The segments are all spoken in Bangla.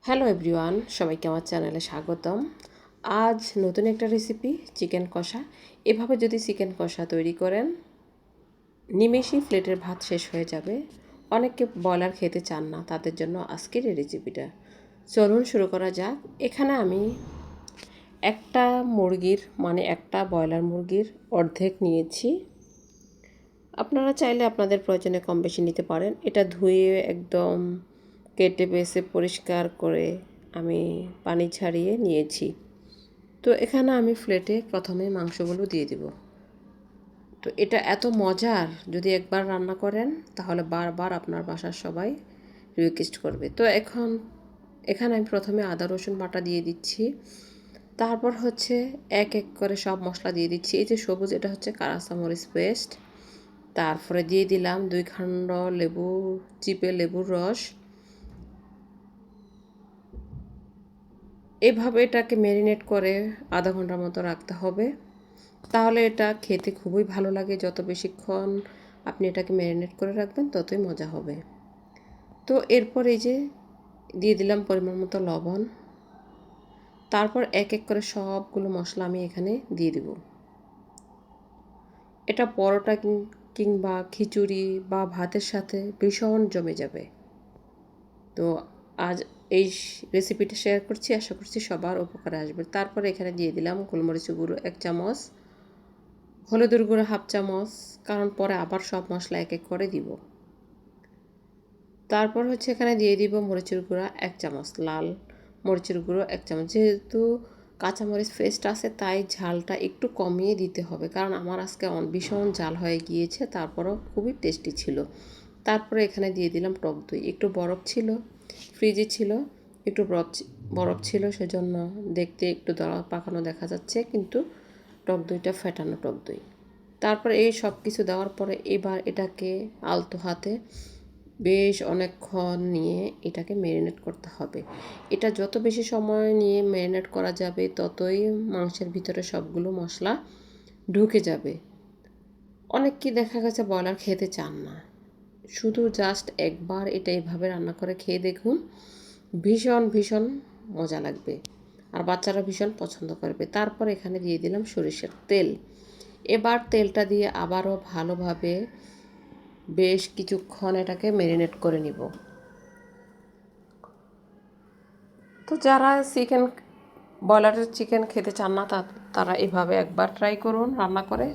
হ্যালো এভরিওয়ান, সবাইকে আমার চ্যানেলে স্বাগতম। আজ নতুন একটা রেসিপি, চিকেন কষা। এভাবে যদি চিকেন কষা তৈরি করেন, নিমেষেই প্লেটের ভাত শেষ হয়ে যাবে। অনেকে ব্রয়লার খেতে চান না, তাদের জন্য আজকের এই রেসিপিটা। চলুন শুরু করা যাক। এখানে আমি একটা একটা ব্রয়লার মুরগির অর্ধেক নিয়েছি। আপনারা চাইলে আপনাদের প্রয়োজনে কম বেশি নিতে পারেন। এটা ধুয়ে একদম কেটে বেছে পরিষ্কার করে আমি পানি ছাড়িয়ে নিয়েছি। তো এখানে আমি প্লেটে প্রথমে মাংসগুলো দিয়ে দিব। তো এটা এত মজার, যদি একবার রান্না করেন তাহলে বারবার আপনার বাসার সবাই রিকোয়েস্ট করবে। তো এখানে আমি প্রথমে আদা রসুন বাটা দিয়ে দিচ্ছি। তারপর হচ্ছে এক এক করে সব মশলা দিয়ে দিচ্ছি। এই যে সবুজ, এটা হচ্ছে কাঁচামরিচ পেস্ট। তারপরে দিয়ে দিলাম 2 খণ্ড লেবুর রস। এভাবে এটাকে ম্যারিনেট করে আধা ঘন্টার মতো রাখতে হবে। তাহলে এটা খেতে খুবই ভালো লাগে। যত বেশিক্ষণ আপনি এটাকে ম্যারিনেট করে রাখবেন ততই মজা হবে। তো এরপর এই যে দিয়ে দিলাম পরিমাণ মতো লবণ। তারপর এক এক করে সবগুলো মশলা আমি এখানে দিয়ে দিব। এটা পরোটা কিংবা খিচুড়ি বা ভাতের সাথে ভীষণ জমে যাবে। তো আজ এই রেসিপিটা শেয়ার করছি, আশা করছি সবার উপকারে আসবে। তারপরে এখানে দিয়ে দিলাম গোলমরিচের গুঁড়ো 1 চামচ, হলুদের গুঁড়ো 1/2 চামচ, কারণ পরে আবার সব মশলা এক এক করে দিব। তারপর হচ্ছে এখানে দিয়ে দিব মরিচের গুঁড়া 1 চামচ, লাল মরিচের গুঁড়ো 1 চামচ। যেহেতু কাঁচামরিচ পেস্ট আছে তাই ঝালটা একটু কমিয়ে দিতে হবে, কারণ আমার আজকে ভীষণ ঝাল হয়ে গিয়েছে। তারপরও খুবই টেস্টি ছিল। তারপরে এখানে দিয়ে দিলাম টক দই। একটু বরফ ছিল, ফ্রিজে ছিল, একটু বরফ ছিল, সেজন্য দেখতে একটু দলা পাকানো দেখা যাচ্ছে, কিন্তু টক দইটা ফেটানো টক দই। তারপরে এই সব কিছু দেওয়ার পরে এবার এটাকে আলতো হাতে বেশ অনেকক্ষণ নিয়ে এটাকে ম্যারিনেট করতে হবে। এটা যত বেশি সময় নিয়ে ম্যারিনেট করা যাবে ততই মাংসের ভিতরে সবগুলো মশলা ঢুকে যাবে। অনেককে দেখা গেছে ব্রয়লার খেতে চান না, শুধু জাস্ট একবার এটা এভাবে রান্না করে খেয়ে দেখুন, ভীষণ ভীষণ মজা লাগবে আর বাচ্চারা ভীষণ পছন্দ করবে। তারপর এখানে দিয়ে দিলাম সরিষার তেল। এবার তেলটা দিয়ে আবারও ভালোভাবে বেশ কিছুক্ষণ এটাকে ম্যারিনেট করে নিব। তো যারা ব্রয়লারের চিকেন খেতে চান না তারা এভাবে একবার ট্রাই করুন রান্না করে,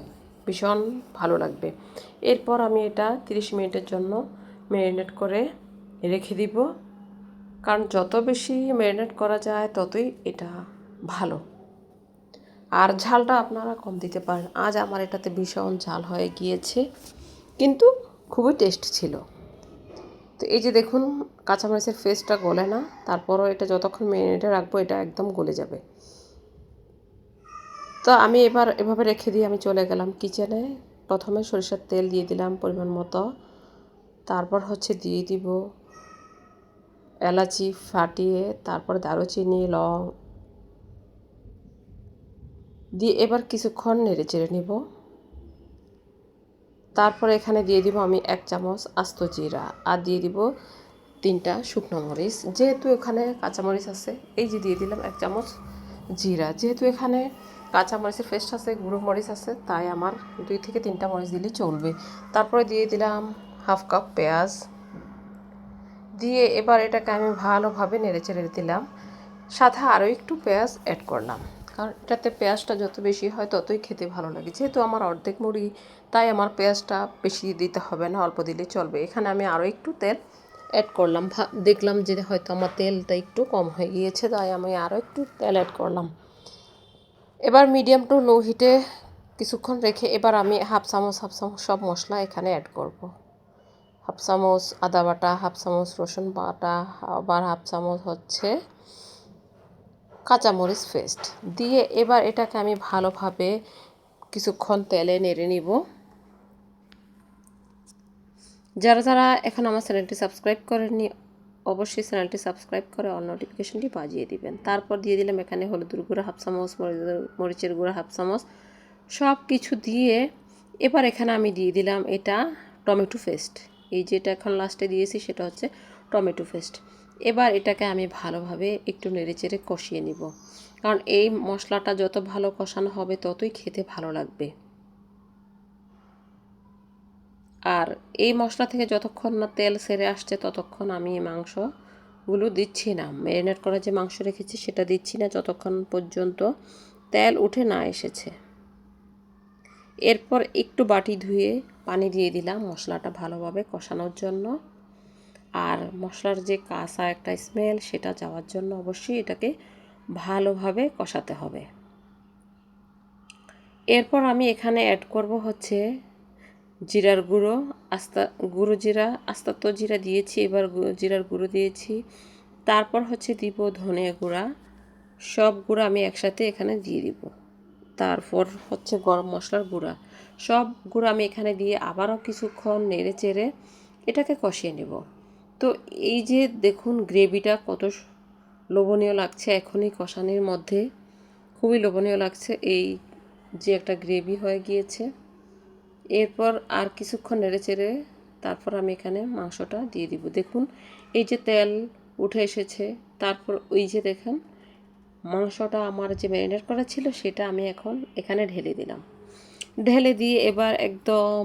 ভীষণ ভালো লাগবে। এরপর আমি এটা 30 মিনিটের জন্য ম্যারিনেট করে রেখে দিব, কারণ যত বেশি ম্যারিনেট করা যায় ততই এটা ভালো। আর ঝালটা আপনারা কম দিতে পারেন। আজ আমার এটাতে ভীষণ ঝাল হয়ে গিয়েছে, কিন্তু খুবই টেস্ট ছিল। তো এই যে দেখুন, কাঁচামরিচের পেস্টটা গলে না, তারপরও এটা যতক্ষণ ম্যারিনেটে রাখবো এটা একদম গলে যাবে। তো আমি এবার এভাবে রেখে দিয়ে আমি চলে গেলাম কিচেনে। প্রথমে সরিষার তেল দিয়ে দিলাম পরিমাণ মতো। তারপর হচ্ছে দিয়ে দিব এলাচি ফাটিয়ে, তারপর দারুচিনি, লং দিয়ে এবার কিছুক্ষণ নেড়ে চেড়ে নিব। তারপরে এখানে দিয়ে দিব আমি 1 চামচ আস্ত জিরা, আর দিয়ে দিব 3টা শুকনো মরিচ। যেহেতু এখানে কাঁচামরিচ আছে, এই যে দিয়ে দিলাম 1 চামচ জিরা। যেহেতু এখানে কাঁচামরিচের পেস্ট আছে, গুঁড়ো মরিচ আছে, তাই আমার 2 থেকে 3টা মরিচ দিলে চলবে। তারপরে দিয়ে দিলাম 1/2 কাপ পেঁয়াজ দিয়ে এবার এটাকে আমি ভালোভাবে নেড়ে চেড়ে দিলাম। সাথে আরও একটু পেঁয়াজ অ্যাড করলাম, কারণ এটাতে পেঁয়াজটা যত বেশি হয় ততই খেতে ভালো লাগে। যেহেতু আমার অর্ধেক মুড়ি, তাই আমার পেঁয়াজটা বেশি দিতে হবে না, অল্প দিলে চলবে। এখানে আমি আরও একটু তেল অ্যাড করলাম। দেখলাম যে হয়তো আমার তেলটা একটু কম হয়ে গিয়েছে, তাই আমি আরও একটু তেল অ্যাড করলাম। এবার মিডিয়াম টু লো হিটে কিছুক্ষণ রেখে এবার আমি হাফ চামচ সব মশলা এখানে অ্যাড করব। 1/2 চামচ আদা বাটা, 1/2 চামচ রসুন বাটা, আবার 1/2 চামচ হচ্ছে কাঁচামরিচ পেস্ট দিয়ে এবার এটাকে আমি ভালোভাবে কিছুক্ষণ তেলে নেড়ে নিব। যারা এখন আমার চ্যানেলটি সাবস্ক্রাইব করেননি, অবশ্যই চ্যানেলটি সাবস্ক্রাইব করে অল নোটিফিকেশনটি বাজিয়ে দিবেন। তারপর দিয়ে দিলাম এখানে হলুদের গুঁড়ো 1/2 চামচ, মরিচের গুঁড়ো 1/2 চামচ, সব কিছু দিয়ে এবার এখানে আমি দিয়ে দিলাম এটা টমেটো পেস্ট। এই যেটা এখন লাস্টে দিয়েছি সেটা হচ্ছে টমেটো পেস্ট। এবার এটাকে আমি ভালোভাবে একটু নেড়েচেড়ে কষিয়ে নিব, কারণ এই মশলাটা যত ভালো কষানো হবে ততই খেতে ভালো লাগবে। আর এই মশলা থেকে যতক্ষণ না তেল সেরে আসছে ততক্ষণ আমি এই মাংসগুলো দিচ্ছি না, ম্যারিনেট করা যে মাংস রেখেছি সেটা দিচ্ছি না যতক্ষণ পর্যন্ত তেল উঠে না এসেছে। এরপর একটু বাটি ধুয়ে পানি দিয়ে দিলাম মশলাটা ভালোভাবে কষানোর জন্য। আর মশলার যে কাঁচা একটা স্মেল সেটা যাওয়ার জন্য অবশ্যই এটাকে ভালোভাবে কষাতে হবে। এরপর আমি এখানে অ্যাড করব হচ্ছে জিরার গুঁড়ো, আস্তা তো জিরা দিয়েছি, এবার জিরার গুঁড়ো দিয়েছি। তারপর হচ্ছে দিব ধনে গুঁড়া, সব গুঁড়ো আমি একসাথে এখানে দিয়ে দিব। তারপর হচ্ছে গরম মশলার গুঁড়া, সব গুঁড়ো আমি এখানে দিয়ে আবারও কিছুক্ষণ নেড়ে চেড়ে এটাকে কষিয়ে নেব। তো এই যে দেখুন গ্রেভিটা কত লোভনীয় লাগছে এখনই কষানির মধ্যে, খুবই লোভনীয় লাগছে এই যে একটা গ্রেভি হয়ে গিয়েছে। এরপর আর কিছুক্ষণ নেড়ে চেড়ে তারপর আমি এখানে মাংসটা দিয়ে দিব। দেখুন এই যে তেল উঠে এসেছে, তারপর ওই যে দেখেন মাংসটা আমার যে ম্যারিনেট করা ছিল সেটা আমি এখন এখানে ঢেলে দিলাম। ঢেলে দিয়ে এবার একদম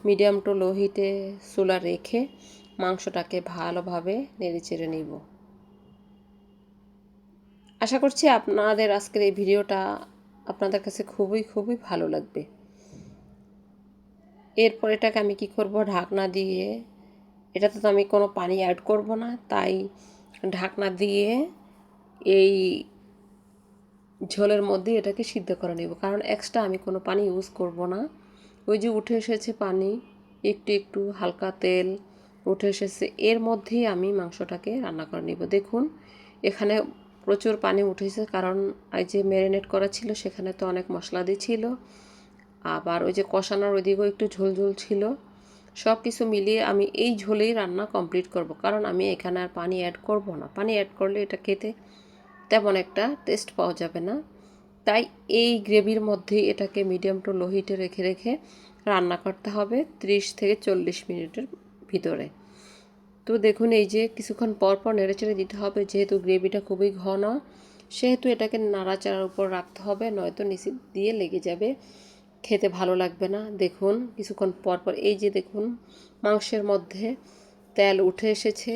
মিডিয়াম টু লো হিটে চুলা রেখে মাংসটাকে ভালোভাবে নেড়ে চেড়ে নিব। আশা করছি আপনাদের আজকের এই ভিডিওটা আপনাদের কাছে খুবই খুবই ভালো লাগবে। এরপর এটাকে আমি কি করব, ঢাকনা দিয়ে, এটাতে তো আমি কোনো পানি অ্যাড করব না, তাই ঢাকনা দিয়ে এই ঝোলের মধ্যে এটাকে সিদ্ধ করে নেব, কারণ এক্সট্রা আমি কোনো পানি ইউজ করব না। ওই যে উঠে এসেছে পানি, একটু একটু হালকা তেল উঠে এসেছে, এর মধ্যেই আমি মাংসটাকে রান্না করে নেব। দেখুন এখানে প্রচুর পানি উঠেছে, কারণ এই যে ম্যারিনেট করা ছিল সেখানে তো অনেক মশলা দিয়ে ছিল, আবার ওই যে কষানোর ওইদিকেও একটু ঝোল ঝোল ছিল। সব কিছু মিলিয়ে আমি এই ঝোলেই রান্না কমপ্লিট করব, কারণ আমি এখানে আর পানি অ্যাড করব না। পানি অ্যাড করলে এটা খেতে তেমন একটা টেস্ট পাওয়া যাবে না। তাই এই গ্রেভির মধ্যেই এটাকে মিডিয়াম টু লো হিটে রেখে রেখে রান্না করতে হবে 30 থেকে 40 মিনিটের ভিতরে। তো দেখুন এই যে কিছুক্ষণ পর পর নেড়েচেড়ে দিতে হবে, যেহেতু গ্রেভিটা খুবই ঘন সেহেতু এটাকে নাড়াচাড়ার উপর রাখতে হবে, নয়তো নিচে দিয়ে লেগে যাবে, খেতে ভালো লাগবে না। দেখুন কিছুক্ষণ পর পর এই যে দেখুন মাংসের মধ্যে তেল উঠে এসেছে,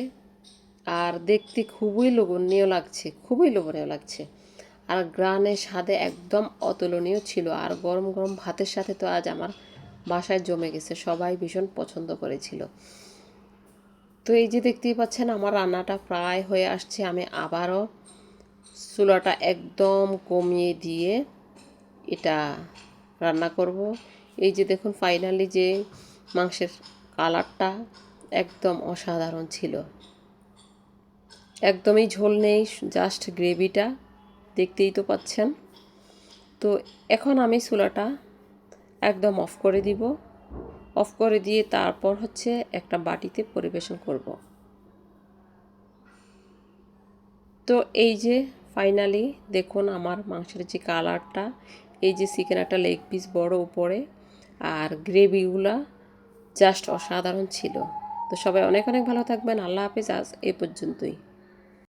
আর দেখতে খুবই লোভনীয় লাগছে, খুবই লোভনীয় লাগছে। আর গ্রানে স্বাদে একদম অতুলনীয় ছিল। আর গরম গরম ভাতের সাথে তো আজ আমার বাসায় জমে গেছে, সবাই ভীষণ পছন্দ করেছিল। তো এই যে দেখতেই পাচ্ছেন আমার রান্নাটা প্রায় হয়ে আসছে। আমি আবারও চুলাটা একদম কমিয়ে দিয়ে এটা রান্না করব। এই যে দেখুন ফাইনালি যে মাংসের কালারটা একদম অসাধারণ ছিল, একদমই ঝোল নেই, জাস্ট গ্রেভিটা দেখতেই তো পাচ্ছেন। তো এখন আমি চুলাটা একদম অফ করে দিব, অফ করে দিয়ে তারপর হচ্ছে একটা বাটিতে পরিবেশন করব। তো এই যে ফাইনালি দেখুন আমার মাংসের যে কালারটা, এই যে চিকেন একটা লেগ পিস বড় উপরে, আর গ্রেভিগুলা জাস্ট অসাধারণ ছিল। তো সবাই অনেক অনেক ভালো থাকবেন। আল্লাহ হাফেজ, আজ এই পর্যন্তই।